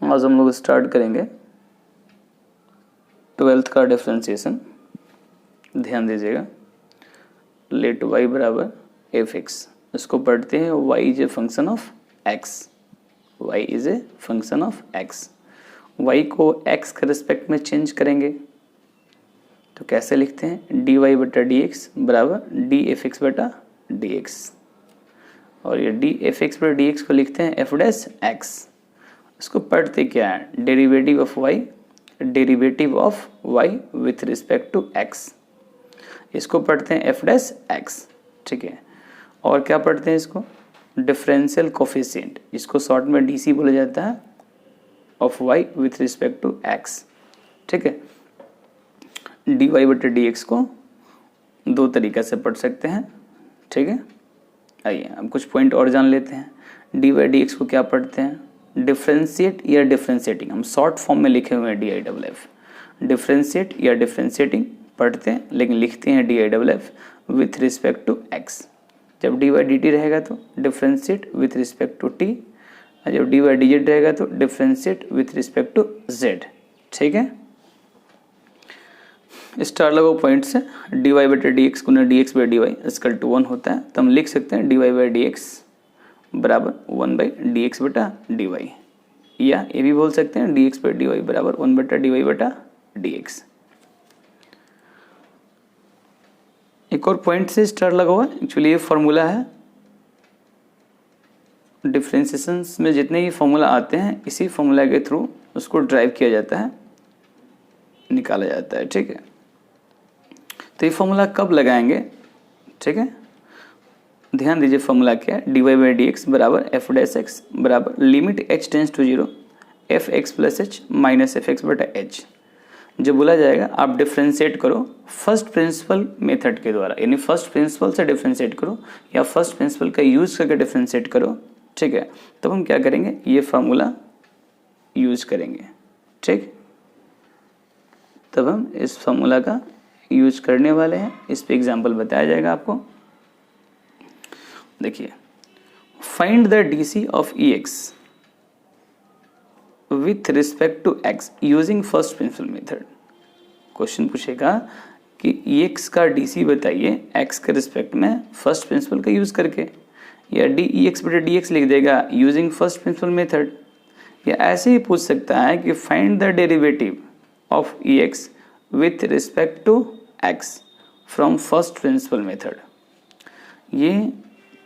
आज हम लोग स्टार्ट करेंगे 12th का डिफरेंशिएशन। ध्यान दीजिएगा, लेट y बराबर एफ एक्स, इसको पढ़ते हैं y is a function of x। y is a function of x। y को x के रिस्पेक्ट में चेंज करेंगे तो कैसे लिखते हैं, dy बटा डी एक्स बराबर डी एफ एक्स बटा डी एक्स, और ये डी एफ एक्स बटा डी एक्स को लिखते हैं एफ डैश एक्स। इसको पढ़ते क्या है, derivative of y, derivative of y with respect to x, इसको पढ़ते हैं एफ डैश एक्स। ठीक है, और क्या पढ़ते हैं इसको, डिफरेंशियल कोफिशिएंट, इसको शॉर्ट में डीसी बोला जाता है, of y with respect to x। ठीक है, डी वाई बटे डी एक्स को दो तरीक़े से पढ़ सकते हैं। ठीक है, आइए अब कुछ पॉइंट और जान लेते हैं। डी वाई डी एक्स को क्या पढ़ते हैं, डिफ्रेंशिएट या डिफ्रेंशिएटिंग, हम शॉर्ट फॉर्म में लिखे हुए हैं d i double f. Differentiate या डिफ्रेंशिएटिंग पढ़ते हैं, लेकिन लिखते हैं d i double f with respect to x. जब डी वाई डी टी रहेगा तो differentiate with respect to t, और जब डी वाई डी जेड रहेगा तो differentiate with respect to z. ठीक है, स्टार लगाओ पॉइंट से, डी वाई बटे डी एक्स गुना d x by d y is equal to 1 होता है, तो हम लिख सकते हैं d y by d x बराबर 1 बाई डी एक्स बटा डी वाई, या ये भी बोल सकते हैं d x by d y बराबर 1 बटा डी वाई बटा डी एक्स। एक और पॉइंट से स्टार लगा हुआ, एक्चुअली ये फॉर्मूला है, डिफरेंशिएशन में जितने ही फॉर्मूला आते हैं इसी फॉर्मूला के थ्रू उसको ड्राइव किया जाता है, निकाला जाता है। ठीक है, तो ये फॉर्मूला कब लगाएंगे, ठीक है, ध्यान दीजिए फॉर्मूला क्या है, d y by d x बराबर एफ डैश एक्स बराबर limit h tends to 0 f x plus h minus f x बटा एच। जब बोला जाएगा आप डिफ्रेंशिएट करो फर्स्ट प्रिंसिपल मेथड के द्वारा, यानी फर्स्ट प्रिंसिपल से डिफ्रेंशिएट करो या फर्स्ट प्रिंसिपल का यूज करके डिफ्रेंशिएट करो। ठीक है, तब हम क्या करेंगे, ये फार्मूला यूज करेंगे। ठीक, तब हम इस फार्मूला का यूज करने वाले हैं, इस पे एग्जांपल बताया जाएगा आपको। देखिए, find the DC of e x with respect to x using first principle method. Question पूछेगा कि ई एक्स का डीसी बताइए एक्स के रिस्पेक्ट में फर्स्ट प्रिंसिपल का यूज करके, या डी ई एक्स बटे डी एक्स लिख देगा यूजिंग फर्स्ट प्रिंसिपल मेथड, या ऐसे ही पूछ सकता है कि find the derivative of e x with respect to x from first principle method. ये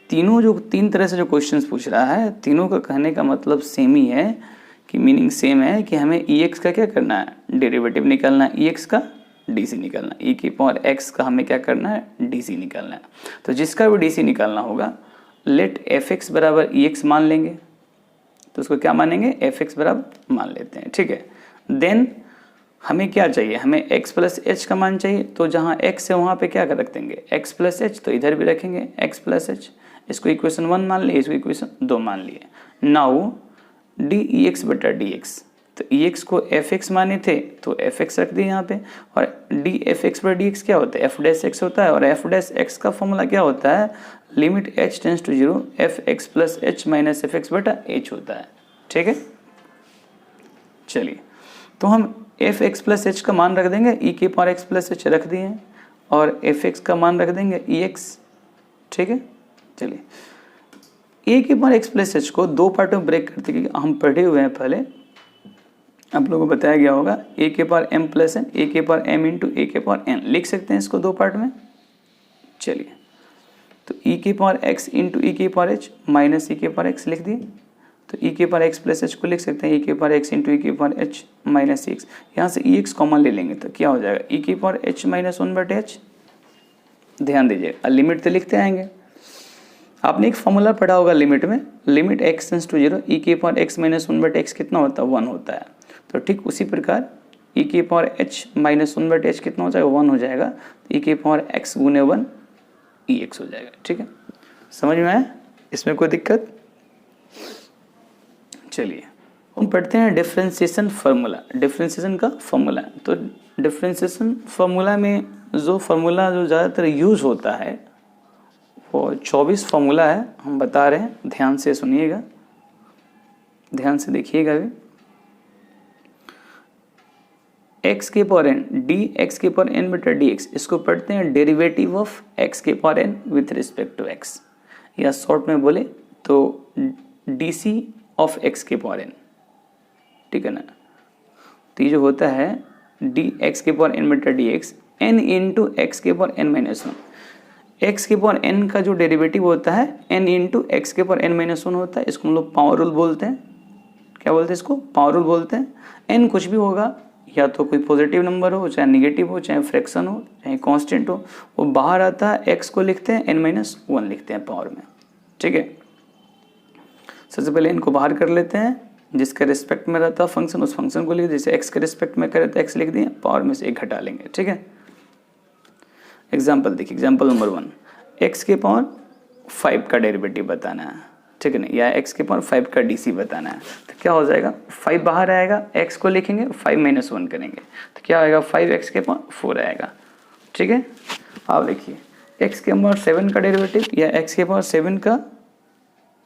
तीनों जो तीन तरह से जो क्वेश्चंस पूछ रहा है, तीनों का कहने का मतलब सेम ही है, कि मीनिंग सेम है कि हमें ई एक्स का क्या करना है, डेरिवेटिव निकालना है, ई एक्स का डीसी निकालना है, ई की पावर एक्स का हमें क्या करना है, डीसी निकालना है। तो जिसका भी डीसी निकालना होगा, लेट एफ एक्स बराबर ई एक्स मान लेंगे, तो उसको क्या मानेंगे, एफ एक्स बराबर मान लेते हैं। ठीक है, देन हमें क्या चाहिए, हमें x प्लस एच का मान चाहिए, तो जहाँ x है वहाँ पे क्या कर रख देंगे, x प्लस एच, तो इधर भी रखेंगे x प्लस एच। इसको इक्वेशन 1 मान लिए, इसको इक्वेशन 2 मान लिए। नाउ डी ई एक्स बटा डी एक्स, तो ई एक्स को एफ एक्स माने थे तो एफ एक्स रख दिए यहाँ पे, और डी एफ एक्स बटा डी एक्स क्या होता है, एफ डैश एक्स होता है, और एफ डैश एक्स का फॉर्मूला क्या होता है, limit h tends to 0 f x plus h minus f x बटा एच होता है। ठीक है, चलिए, तो हम एफ एक्स प्लस एच का मान रख देंगे, ई के पावर एक्स प्लस एच रख दिए, और एफ एक्स का मान रख देंगे ई एक्स। ठीक है, चलिए, ए के पावर एक्स प्लस एच को दो पार्टों में ब्रेक करते, क्योंकि हम पढ़े हुए हैं पहले, आप लोगों को बताया गया होगा, ए के पावर एम प्लस एन, ए के पावर एम इंटू ए के पावर एन, लिख सकते हैं इसको दो पार्ट में। चलिए, तो ई के पावर एक्स इंटू ई के पावर एच माइनस ई के पावर एक्स लिख दिए, तो ई के पावर एक्स प्लस एच को लिख सकते हैं ई के पावर एक्स इंटू ई के पावर एच माइनस एक्स। यहाँ से ई एक्स कॉमन ले लेंगे तो क्या हो जाएगा, ई के पावर एच माइनस 1 बटे एच। ध्यान दीजिए, लिमिट तो लिखते आएंगे, आपने एक फॉर्मूला पढ़ा होगा लिमिट में, लिमिट एक्स टेंस टू 0 ई के पावर एक्स माइनस 1 बटे एक्स कितना होता है, 1 होता है। तो ठीक उसी प्रकार ई के पावर एच माइनस 1 बटे एच कितना हो जाएगा, 1 हो जाएगा, तो ई के पावर एक्स गुने 1 ई एक्स हो जाएगा। ठीक है, समझ में आया, इसमें कोई दिक्कत। चलिए, हम पढ़ते हैं डिफरेंशिएशन फार्मूला, डिफरेंशिएशन का फार्मूला। तो डिफरेंशिएशन फार्मूला में जो फार्मूला जो ज़्यादातर यूज होता है वो 24 फार्मूला है, हम बता रहे हैं, ध्यान से सुनिएगा, ध्यान से देखिएगा भी। एक्स के पावर एन डी एक्स के पावर एन बटा डी एक्स, इसको पढ़ते हैं डेरिवेटिव ऑफ एक्स के power n with respect to x, या शॉर्ट में बोले तो डी सी ऑफ एक्स के पावर एन, ठीक है ना। तो ये जो होता है डी एक्स के पावर एन बटा d x n into x के power n minus one, x के पावर एन का जो डेरिवेटिव होता है एन इंटू एक्स के पावर एन माइनस वन होता है, इसको हम लोग पावर रूल बोलते हैं। क्या बोलते हैं इसको? पावर रूल बोलते हैं। एन कुछ भी होगा, या तो कोई पॉजिटिव नंबर हो, चाहे निगेटिव हो, चाहे फ्रैक्शन हो, चाहे कांस्टेंट हो, वो बाहर आता है, एक्स को लिखते हैं एन माइनस वन लिखते हैं पावर में, ठीक है। सबसे पहले इनको बाहर कर लेते हैं, जिसके रिस्पेक्ट में रहता है फंक्शन उस फंक्शन को लिख, जैसे एक्स के रिस्पेक्ट में करे तो एक्स लिख दिए, पावर में से एक घटा लेंगे, ठीक है। एग्जाम्पल देखिए, एग्जाम्पल नंबर 1, एक्स के पावर 5 का डेरिवेटिव बताना है, ठीक है ना, या एक्स के पावर 5 का डीसी बताना है। तो क्या हो जाएगा, 5 बाहर आएगा, एक्स को लिखेंगे, 5 माइनस 1 करेंगे, तो क्या आएगा, 5 एक्स के पावर 4 आएगा, ठीक है। आप देखिए एक्स के पावर 7 का डेरिवेटिव, या एक्स के पावर 7 का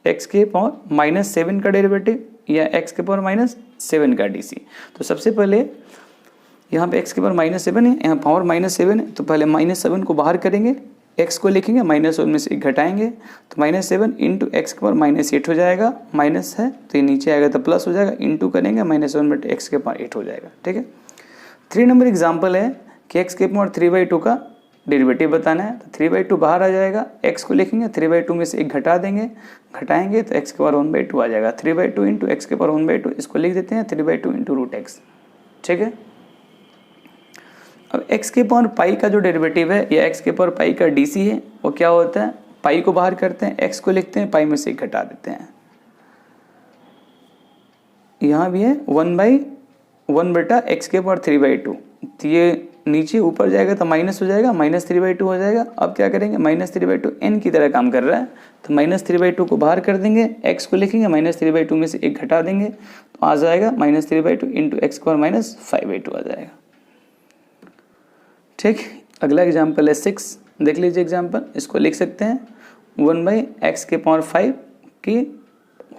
एक्स के पावर माइनस 7 का डेरिवेटिव, या एक्स के पावर माइनस 7 का डीसी। तो सबसे पहले यहाँ पे एक्स के पावर माइनस 7 है, यहाँ पावर माइनस 7 है, तो पहले माइनस 7 को बाहर करेंगे, एक्स को लिखेंगे, माइनस 1 में से एक घटाएंगे, तो माइनस 7 इंटू एक्स के पावर माइनस 8 हो जाएगा, माइनस है तो ये नीचे आएगा तो प्लस हो जाएगा, इंटू करेंगे माइनस 1 बटे एक्स के पावर 8 हो जाएगा, ठीक है। 3 नंबर एग्जाम्पल है कि एक्स के पावर 3/2 का डेरिवेटिव बताना है, तो 3/2 बाहर आ जाएगा, एक्स को लिखेंगे, 3/2 में से एक घटा देंगे, घटाएंगे तो एक्स के पावर 1/2 आ जाएगा, 3/2 इंटू एक्स के पावर 1/2, इसको लिख देते हैं 3/2 इंटू रूट एक्स, ठीक है। अब x के पावर पाई का जो डेरिवेटिव है, या x के पावर पाई का डीसी है, वो क्या होता है, पाई को बाहर करते हैं, x को लिखते हैं, पाई में से घटा देते हैं। यहाँ भी है 1/1 बटा एक्स के पावर 3/2, तो ये नीचे ऊपर जाएगा तो माइनस हो जाएगा, माइनस 3/2 हो जाएगा। अब क्या करेंगे, माइनस 3/2 n की तरह काम कर रहा है, तो माइनस 3/2 को बाहर कर देंगे, x को लिखेंगे, माइनस 3/2 में से एक घटा देंगे, तो आ जाएगा माइनस 3/2 इंटू एक्स के पावर माइनस 5/2 आ जाएगा, ठीक। अगला एग्जाम्पल है 6, देख लीजिए एग्जाम्पल, इसको लिख सकते हैं 1/x के पावर 5 की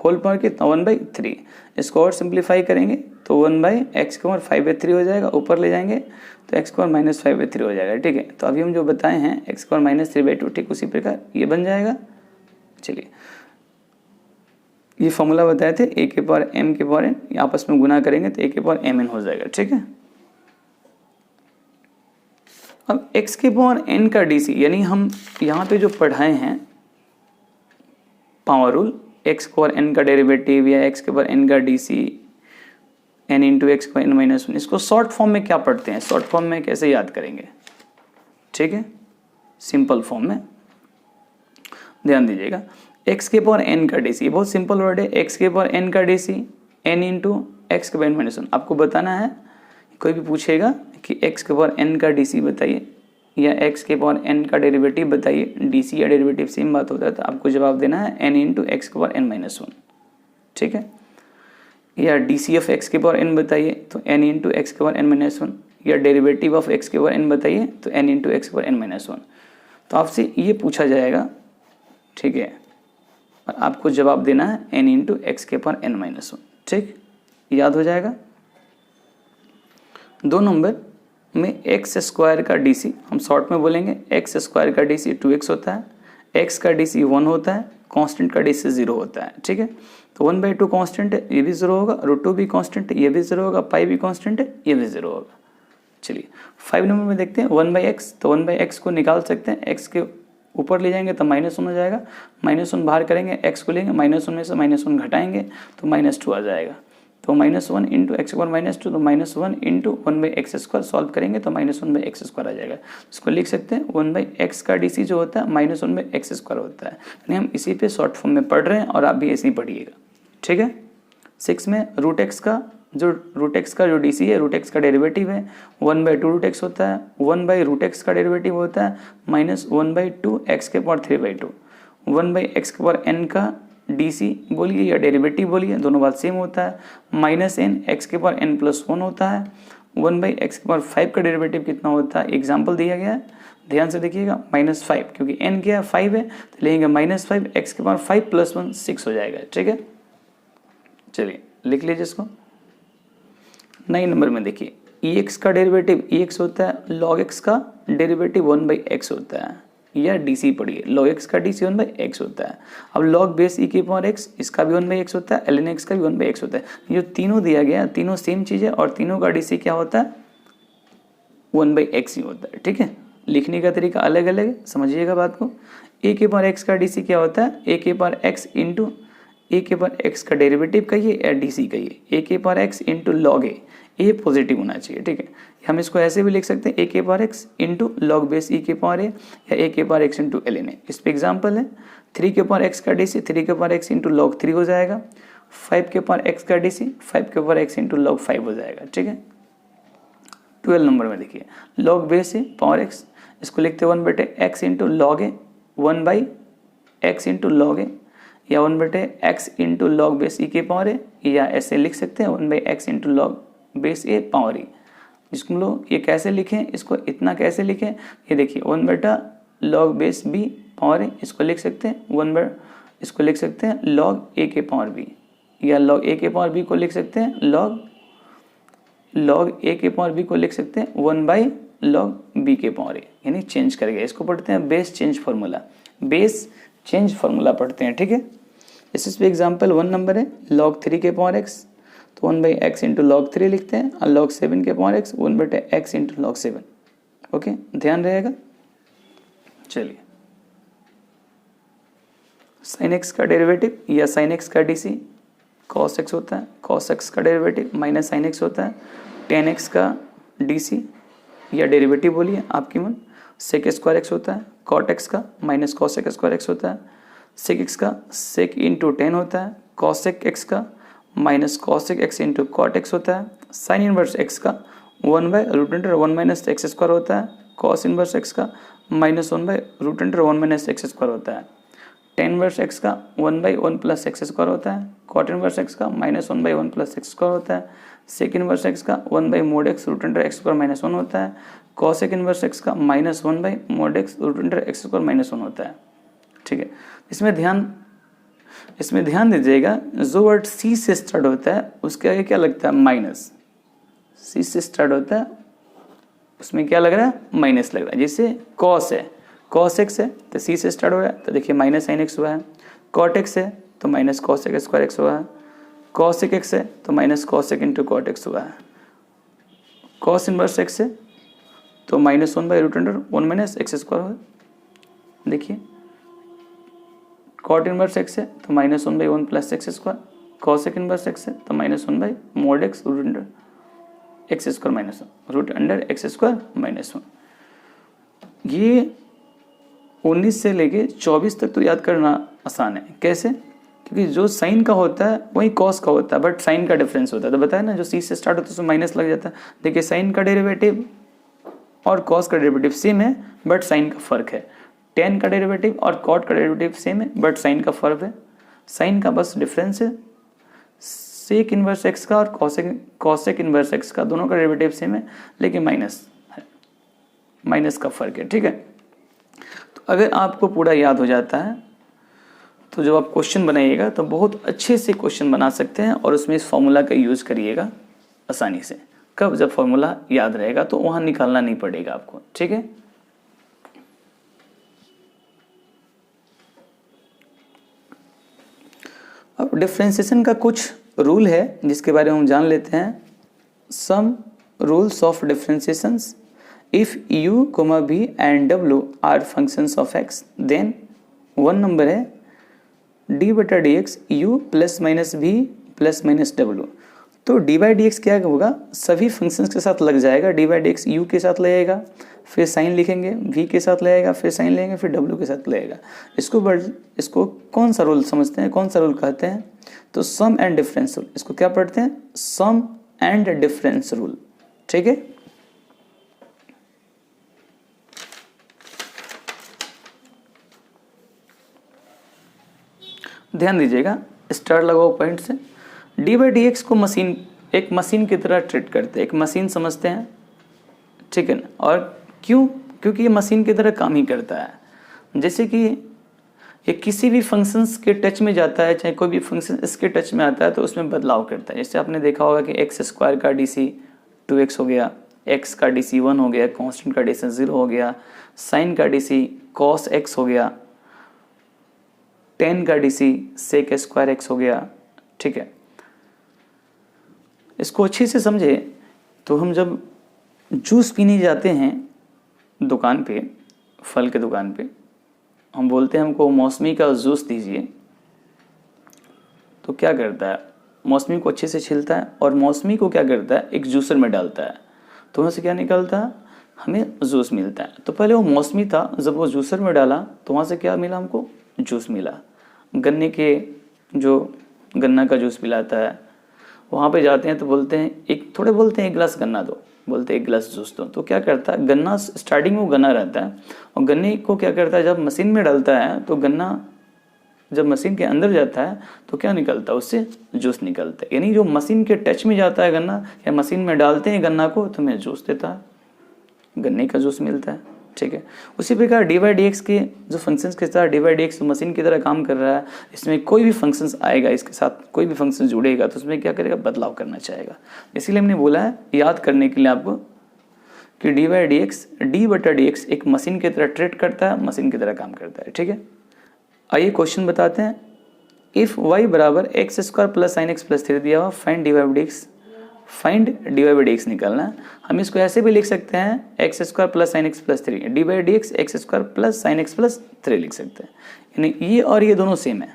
होल पावर कितना 1/3, इसको और सिंप्लीफाई करेंगे तो 1/x के पावर 5/3 हो जाएगा, ऊपर ले जाएंगे तो x के पावर माइनस 5/3 हो जाएगा, ठीक है। तो अभी हम जो बताए हैं x के पावर माइनस 3/2, ठीक उसी प्रकार ये बन जाएगा। चलिए ये फॉर्मूला बताए थे, a के पावर m के पावर n, आपस में गुना करेंगे तो a के पावर mn हो जाएगा, ठीक है। अब x के पावर n का डीसी, यानी हम यहाँ पे जो पढ़ाए हैं पावर रूल, x के पावर n का डेरिवेटिव या x के पावर n का डीसी n इंटू एक्स के पावर n माइनस 1, इसको शॉर्ट फॉर्म में क्या पढ़ते हैं, शॉर्ट फॉर्म में कैसे याद करेंगे, ठीक है, सिंपल फॉर्म में ध्यान दीजिएगा। x के पावर n का डीसी, बहुत सिंपल वर्ड है, x के पावर n का डीसी n इंटू एक्स के पावर n माइनस 1। आपको बताना है, कोई भी पूछेगा कि x के पावर n का डीसी बताइए या x के पावर n का डेरिवेटिव बताइए, डीसी या डेरिवेटिव सेम बात होता है, तो आपको जवाब देना है n इंटू एक्स के पावर n माइनस 1, ठीक है। या डीसी ऑफ x के पावर n बताइए तो n इंटू एक्स के पावर n माइनस 1, या डेरिवेटिव ऑफ x के पावर n बताइए तो n इंटू एक्स के पावर n माइनस 1। तो आपसे ये पूछा जाएगा, ठीक है, और आपको जवाब देना है n इंटू एक्स के पावर n माइनस 1, ठीक, याद हो जाएगा। 2 नंबर में एक्स स्क्वायर का डीसी, हम शॉर्ट में बोलेंगे एक्स स्क्वायर का डीसी 2x होता है, एक्स का डीसी 1 होता है, कांस्टेंट का डीसी 0 होता है, ठीक है। तो 1/2 कांस्टेंट है, ये भी 0 होगा, √2 भी कांस्टेंट है, ये भी 0 होगा, पाई भी कांस्टेंट है, ये भी 0 होगा। चलिए 5 नंबर में देखते हैं 1/x, तो 1/x को निकाल सकते हैं, x के ऊपर ले जाएंगे तो -1 हो जाएगा, -1 बाहर करेंगे, x को लेंगे, -1 में से -1 घटाएंगे तो -2 आ जाएगा, तो -1 इंटू एक्स स्क्वायर -2, तो -1 इंटू 1/x स्क्वायर सॉल्व करेंगे तो -1/x स्क्वायर आ जाएगा। इसको लिख सकते हैं 1/x का डीसी जो होता है -1/x स्क्वायर होता है, यानी हम इसी पे शॉर्ट फॉर्म में पढ़ रहे हैं और आप भी ऐसे ही पढ़िएगा, ठीक है। 6 में √x का जो डीसी है, √x का डेरिवेटिव है 1/2 √x होता है, 1/√x का डेरिवेटिव होता है -1/2 एक्स के पावर 3/2, 1/x के पावर n का डीसी बोलिए या डेरिवेटिव बोलिए, दोनों बात सेम होता है, -n एक्स के पावर n प्लस 1 होता है, 1/x के पावर 5 का डेरिवेटिव कितना होता है, एग्जाम्पल दिया गया है, ध्यान से देखिएगा, -5, क्योंकि n क्या है 5 है, तो लेंगे -5 एक्स के पावर 5 प्लस 1 6 हो जाएगा, ठीक है। चलिए लिख लीजिए इसको। 9 नंबर में देखिए एक्स का डेरिवेटिव एक्स होता है, लॉग एक्स का डेरिवेटिव 1/x होता है, या डीसी पढ़िए, लॉग एक्स का डीसी 1/x होता है। अब लॉग बेस ई की पावर एक्स, इसका भी 1/x होता है, ln x का भी 1/x होता है। ये जो तीनों दिया गया, तीनों सेम चीज़ है और तीनों का डीसी क्या होता है, 1/x ही होता है। ठीक है, लिखने का तरीका अलग अलग है, समझिएगा बात को। ए के पावर एक्स का डीसी क्या होता है, ए के पावर एक्स इंटू ए के पावर एक्स का डेरिवेटिव कहिए या डीसी कहिए, ए के पावर एक्स इंटू लॉग ए पॉजिटिव होना चाहिए। ठीक है, हम इसको ऐसे भी लिख सकते हैं, ए के power x into log base e के पावर ए, या ए के power x into ln a. इस पे एग्जाम्पल है 3 के पावर एक्स का डीसी 3 के पावर एक्स इंटू लॉग 3 हो जाएगा, 5 के पावर एक्स का डीसी 5 के पावर एक्स इंटू लॉग 5 हो जाएगा। ठीक है, 12 नंबर में देखिए लॉग बेस ए पावर एक्स, इसको लिखते हैं 1/x इंटू लॉग ए, 1/x इंटू लॉग ए, या 1/x into log base e के पावर ए, या ऐसे लिख सकते हैं 1/x इंटू लॉग बेस ए पावर ई। इसको हम लोग ये कैसे लिखें, इसको इतना कैसे लिखें, ये देखिए 1/log बेस बी पावर ए, इसको लिख सकते हैं इसको लिख सकते हैं log ए के पावर बी, या log ए के पावर बी को लिख सकते हैं log ए के पावर बी को लिख सकते हैं 1/log बी के पावर ए, यानी चेंज करेंगे। इसको पढ़ते हैं base change formula, base change formula पढ़ते हैं। ठीक है, इस पे एग्जाम्पल 1 नंबर है log 3 के पावर एक्स, तो 1/x इंटू लॉग 3 लिखते हैं, और log 7 के power x 1/x into log 7। Okay, ध्यान रहेगा। चलिए, साइन एक्स का डेरिवेटिव या साइन एक्स का डीसी कॉस एक्स होता है, कॉस एक्स का डेरिवेटिव माइनस साइन एक्स होता है, टेन एक्स का डीसी या डेरिवेटिव बोलिए आपकी मन, सेक स्क्वायर एक्स होता है, कॉट एक्स का माइनस कॉसेक स्क्वायर एक्स होता है, सेक एक्स का सेक इंटू 10 होता है, कॉसेक एक्स का minus cosec x into cot x होता है, साइन इनवर्स एक्स का 1/√1 माइनस एक्स स्क्वायर होता है, कॉस इनवर्स एक्स का -1/√1 माइनस एक्स स्क्वायर होता है, टेन इनवर्स एक्स का 1/1 प्लस एक्स स्क्वायर होता है, कॉट इनवर्स एक्स का -1/1 प्लस एक्स स्क्वायर होता है, सेक इनवर्स एक्स का 1/mod(x)√x² -1 होता है, कॉसेक इनवर्स एक्स का -1/mod(x)√x² -1 होता है। ठीक है, इसमें ध्यान दीजिएगा, जो वर्ड सी से स्टार्ट होता है उसके आगे क्या लगता है, माइनस। सी से स्टार्ट होता है उसमें क्या लग रहा है, माइनस लग रहा है। जैसे कॉस है, कॉस एक्स है तो सी से स्टार्ट हो रहा है, तो देखिए माइनस साइन एक्स हुआ है, कॉट एक्स है तो माइनस कॉसेक स्क्वायर एक्स हुआ है, कॉसेक एक्स है तो minus cosec into cot x हुआ है, कॉस इनवर्स एक्स है तो -1/√1 माइनस एक्स स्क्वायर हुआ। देखिए कॉट इनवर्स एक्स है तो -1/1 plus x square, cosec inverse x है तो -1/mod(x)√x² -1। ये 19 से लेके 24 तक तो याद करना आसान है। कैसे? क्योंकि जो साइन का होता है वही कॉस का होता है, बट साइन का डिफरेंस होता है। तो बताया ना, जो सी से स्टार्ट होता है उसमें माइनस लग जाता है। देखिए साइन का डेरिवेटिव और कॉस का डेरिवेटिव सेम है, बट साइन का फर्क है। टेन का डेरिवेटिव और कॉट का डेरिवेटिव सेम है, बट साइन का फर्क है। साइन का बस डिफरेंस है। सेक इनवर्स एक्स का और कॉसेक इनवर्स एक्स का दोनों का डेरिवेटिव सेम है, लेकिन माइनस है, माइनस का फर्क है। ठीक है, तो अगर आपको पूरा याद हो जाता है तो जब आप क्वेश्चन बनाइएगा तो बहुत अच्छे से क्वेश्चन बना सकते हैं, और उसमें इस फॉर्मूला का यूज करिएगा आसानी से। कब? जब फॉर्मूला याद रहेगा तो वहां निकालना नहीं पड़ेगा आपको। ठीक है, अब डिफरेंशिएशन का कुछ रूल है जिसके बारे में हम जान लेते हैं। Some rules of differentiations. If u, v and w are functions of x, then 1 number है d/dx u plus minus v plus minus w। तो d/dx क्या होगा, सभी फंक्शंस के साथ लग जाएगा। d/dx u के साथ लगेगा, फिर साइन लिखेंगे, v के साथ लगेगा, फिर साइन लेंगे, फिर w के साथ लगेगा। इसको कौन सा रूल समझते हैं, कौन सा रूल कहते हैं? तो सम एंड डिफरेंस रूल। इसको क्या पढ़ते हैं? सम एंड डिफरेंस रूल। ठीक है, ध्यान दीजिएगा, स्टार लगाओ पॉइंट से। d/dx को एक मशीन की तरह ट्रीट करते हैं, एक मशीन समझते हैं। ठीक है ना, और क्यों? क्योंकि ये मशीन की तरह काम ही करता है। जैसे कि ये किसी भी फंक्शंस के टच में जाता है, चाहे कोई भी फंक्शन इसके टच में आता है तो उसमें बदलाव करता है। जैसे आपने देखा होगा कि x² का डीसी 2x हो गया, x का DC 1 हो गया, कांस्टेंट का DC 0 हो गया, साइन का DC cos x हो गया, tan का DC sec स्क्वायर x हो गया। ठीक है, इसको अच्छे से समझे तो हम जब जूस पीने जाते हैं दुकान पे, फल के दुकान पे, हम बोलते हैं हमको मौसमी का जूस दीजिए, तो क्या करता है, मौसमी को अच्छे से छीलता है और मौसमी को क्या करता है, एक जूसर में डालता है, तो वहाँ से क्या निकलता है, हमें जूस मिलता है। तो पहले वो मौसमी था, जब वो जूसर में डाला तो वहाँ से क्या मिला, हमको जूस मिला। गन्ने के जो गन्ना का जूस पिलाता है, वहाँ पे जाते हैं तो बोलते हैं एक गिलास गन्ना दो, बोलते हैं एक गिलास जूस दो। तो क्या करता है, गन्ना स्टार्टिंग में वो गन्ना रहता है और गन्ने को क्या करता है, जब मशीन में डालता है तो गन्ना जब मशीन के अंदर जाता है तो क्या निकलता है, उससे जूस निकलता है। यानी जो मशीन के टच में जाता है गन्ना, या मशीन में डालते हैं गन्ना को, तो हमें जूस देता है, गन्ने का जूस मिलता है। ठीक है, उसी प्रकार dy/dx के जो फंक्शंस के साथ dy/dx मशीन की तरह काम कर रहा है, इसमें कोई भी फंक्शंस आएगा, इसके साथ कोई भी फंक्शन जुड़ेगा तो उसमें क्या करेगा, बदलाव करना चाहेगा। इसीलिए हमने बोला है याद करने के लिए आपको कि dy/dx d/dx एक मशीन की तरह ट्रीट करता है, मशीन की तरह काम करता है। ठीक है, आइए क्वेश्चन बताते हैं। इफ y बराबर x² plus sine x plus 3 दिया हुआ, फाइंड dy/dx। फाइंड dy/dx निकालना है। हम इसको ऐसे भी लिख सकते हैं x² plus sine x plus 3, dy/dx x² plus sine x plus 3 लिख सकते हैं। यानी ये और ये दोनों सेम है,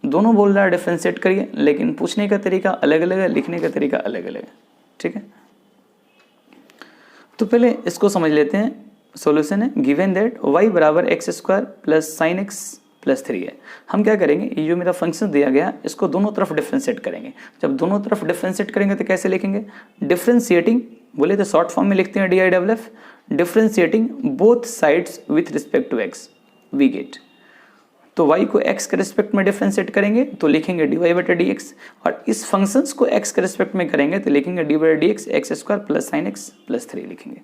दोनों बोल रहा है डिफ्रेंशिएट करिए, लेकिन पूछने का तरीका अलग अलग है, लिखने का तरीका अलग अलग है। ठीक है, तो पहले इसको समझ लेते हैं। सॉल्यूशन है गिवन दैट y बराबर x² plus sine x plus 3 है। हम क्या करेंगे, ये जो मेरा फंक्शन दिया गया इसको दोनों तरफ डिफ्रेंशिएट करेंगे। जब दोनों तरफ डिफ्रेंशिएट करेंगे तो कैसे लिखेंगे, डिफ्रेंशिएटिंग, बोले तो शॉर्ट फॉर्म में लिखते हैं DIFF, differentiating both sides with respect to x we get. तो y को x के रिस्पेक्ट में डिफ्रेंशिएट करेंगे तो लिखेंगे dy/dx, और इस फंक्शंस को x के रिस्पेक्ट में करेंगे तो लिखेंगे dy/dx x² plus sine x plus 3 लिखेंगे।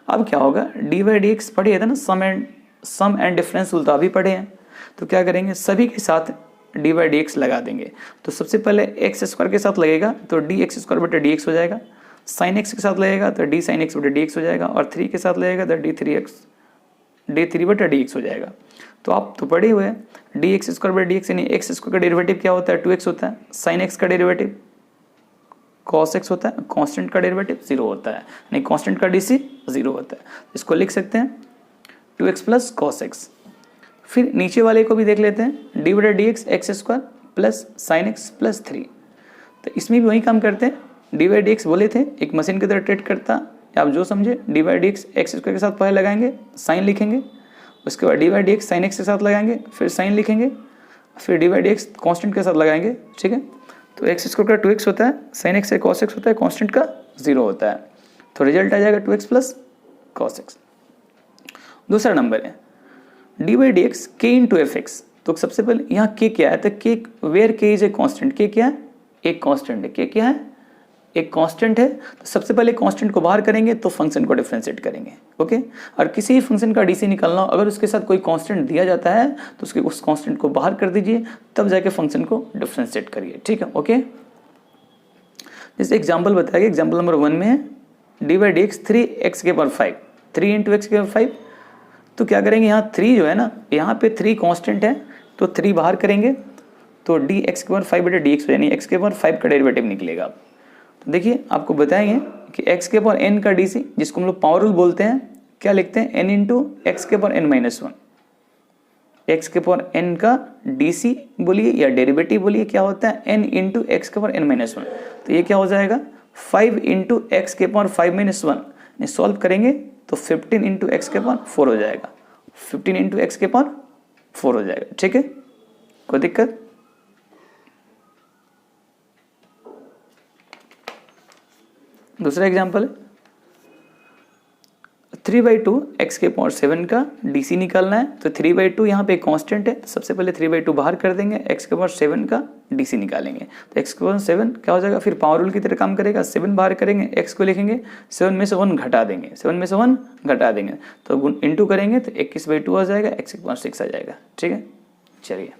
अब क्या होगा, dy/dx पढ़े थे ना, सम एंड डिफरेंस उल्टा भी पढ़े हैं, तो क्या करेंगे, सभी के साथ dy/dx लगा देंगे। तो सबसे पहले x² के साथ लगेगा तो dx²/dx हो जाएगा, साइन एक्स के साथ लगेगा तो d sin x/dx हो जाएगा, और 3 के साथ लगेगा तो d3/dx हो जाएगा। तो आप तो पढ़े हुए हैं dx²/dx, यानी x² का डेरिवेटिव क्या होता है, 2x होता है, साइन एक्स का डेरिवेटिव cos x होता है, कांस्टेंट का डेरिवेटिव 0 होता है, यानी कांस्टेंट का DC 0 होता है। इसको लिख सकते हैं 2x प्लस cos x। फिर नीचे वाले को भी देख लेते हैं, d/dx x² plus sine x plus 3। तो इसमें भी वही काम करते हैं, dy/dx बोले थे एक मशीन की तरह ट्रीट करता, आप जो समझे, dy/dx x² के साथ पहले लगाएंगे, साइन लिखेंगे, उसके बाद dy/dx साइन एक्स के साथ लगाएंगे, फिर साइन लिखेंगे, फिर dy/dx कांस्टेंट के साथ लगाएंगे। ठीक है, तो x² का 2x होता है, साइन एक्स से cos x होता है, कांस्टेंट का 0 होता है, तो रिजल्ट आ जाएगा 2x प्लस cos x। दूसरा नंबर है dy/dx k into F x. तो सबसे पहले यहाँ k क्या है, तो k where k is a constant, k क्या है, एक कांस्टेंट है, k क्या है, एक कांस्टेंट है। तो सबसे पहले कांस्टेंट को बाहर करेंगे तो फंक्शन को डिफरेंशिएट करेंगे। ओके, और किसी फंक्शन का DC निकालना हो, अगर उसके साथ कोई कांस्टेंट दिया जाता है तो उसके उस कांस्टेंट को बाहर कर दीजिए, तब जाके फंक्शन को डिफरेंशिएट करिए। ठीक है, ओके। जैसे एग्जाम्पल बताया गया, एग्जाम्पल नंबर 1 में है dy/dx 3x⁵, 3 इंटू x⁵। तो क्या करेंगे, यहाँ 3 जो है ना, यहाँ पे 3 कांस्टेंट है तो 3 बाहर करेंगे तो dx⁵/dx, यानी x⁵ का डेरिवेटिव निकलेगा। तो देखिए आपको बताएंगे कि x⁴n का DC, जिसको हम लोग पावर रूल बोलते हैं, क्या लिखते हैं, n इंटू x⁴n-1। x⁴n का DC बोलिए या डेरिवेटिव बोलिए, क्या होता है, n इंटू x⁴n-1। तो ये क्या हो जाएगा, 5 इंटू x⁵5-1। सॉल्व करेंगे तो 15 इंटू x⁴ हो जाएगा, 15 इंटू x⁴ हो जाएगा। ठीक है, कोई दिक्कत। दूसरा एग्जाम्पल 3/2 x⁴7 का DC निकालना है। तो 3/2 यहाँ पे कांस्टेंट है, सबसे पहले 3/2 बाहर कर देंगे, x⁴7 का DC निकालेंगे तो x⁴7 क्या हो जाएगा, फिर पावर रूल की तरह काम करेगा, 7 बाहर करेंगे, x को लिखेंगे, 7 में से 1 घटा देंगे, 7 में से 1 घटा देंगे तो इंटू करेंगे तो 21/2 आ जाएगा, x⁴6 आ जाएगा। ठीक है, चलिए